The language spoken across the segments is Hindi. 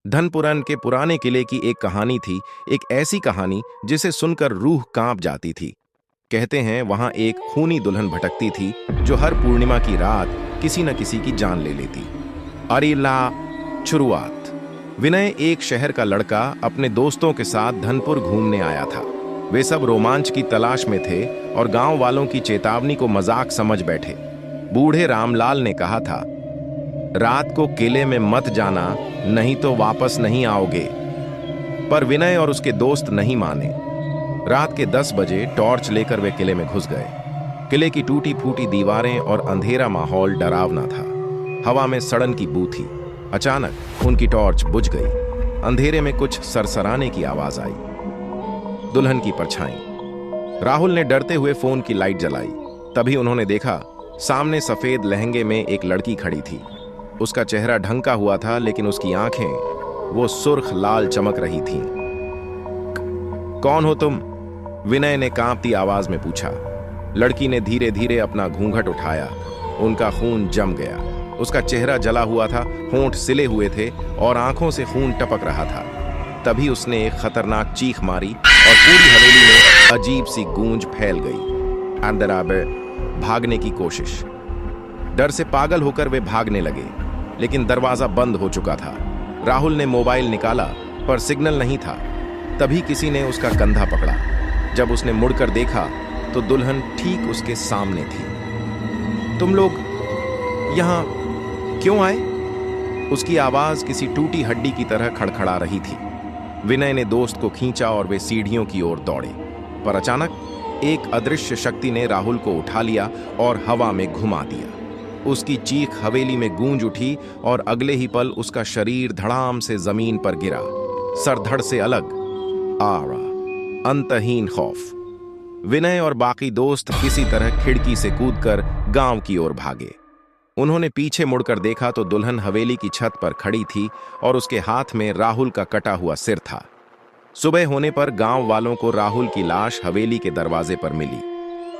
धनपुरन के पुराने किले की एक कहानी थी, एक ऐसी कहानी जिसे सुनकर रूह कांप जाती थी। कहते हैं वहां एक खूनी दुल्हन भटकती थी जो हर पूर्णिमा की रात किसी न किसी की जान ले लेती। अरीला शुरुआत। विनय एक शहर का लड़का अपने दोस्तों के साथ धनपुर घूमने आया था। वे सब रोमांच की तलाश में थे और गांव वालों की चेतावनी को मजाक समझ बैठे। बूढ़े रामलाल ने कहा था, रात को किले में मत जाना, नहीं तो वापस नहीं आओगे। पर विनय और उसके दोस्त नहीं माने। रात के 10 बजे टॉर्च लेकर वे किले में घुस गए। किले की टूटी फूटी दीवारें और अंधेरा माहौल डरावना था। हवा में सड़न की बू थी। अचानक उनकी टॉर्च बुझ गई। अंधेरे में कुछ सरसराने की आवाज आई। दुल्हन की परछाई। राहुल ने डरते हुए फोन की लाइट जलाई। तभी उन्होंने देखा, सामने सफेद लहंगे में एक लड़की खड़ी थी। उसका चेहरा ढंका हुआ था, लेकिन उसकी आंखें वो सुर्ख लाल चमक रही थीं। कौन हो तुम? विनय ने कांपती आवाज में पूछा। लड़की ने धीरे धीरे अपना घूंघट उठाया। उनका खून जम गया। उसका चेहरा जला हुआ था, होंठ सिले हुए थे और आंखों से खून टपक रहा था। तभी उसने एक खतरनाक चीख मारी और पूरी हवेली में अजीब सी गूंज फैल गई। अंदर आबे भागने की कोशिश। डर से पागल होकर वे भागने लगे, लेकिन दरवाजा बंद हो चुका था। राहुल ने मोबाइल निकाला, पर सिग्नल नहीं था। तभी किसी ने उसका कंधा पकड़ा। जब उसने मुड़कर देखा तो दुल्हन ठीक उसके सामने थी। तुम लोग यहां क्यों आए? उसकी आवाज किसी टूटी हड्डी की तरह खड़खड़ा रही थी। विनय ने दोस्त को खींचा और वे सीढ़ियों की ओर दौड़े। पर अचानक एक अदृश्य शक्ति ने राहुल को उठा लिया और हवा में घुमा दिया। उसकी चीख हवेली में गूंज उठी और अगले ही पल उसका शरीर धड़ाम से जमीन पर गिरा, सर धड़ से अलग। आरा, अंतहीन खौफ। विनय और बाकी दोस्त किसी तरह खिड़की से कूदकर गांव की ओर भागे। उन्होंने पीछे मुड़कर देखा तो दुल्हन हवेली की छत पर खड़ी थी और उसके हाथ में राहुल का कटा हुआ सिर था। सुबह होने पर गांव वालों को राहुल की लाश हवेली के दरवाजे पर मिली,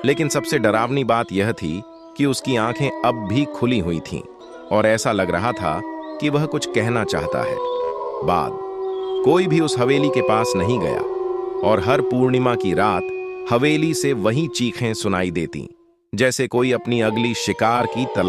लेकिन सबसे डरावनी बात यह थी कि उसकी आंखें अब भी खुली हुई थीं और ऐसा लग रहा था कि वह कुछ कहना चाहता है। बाद कोई भी उस हवेली के पास नहीं गया और हर पूर्णिमा की रात हवेली से वही चीखें सुनाई देती, जैसे कोई अपनी अगली शिकार की तलाश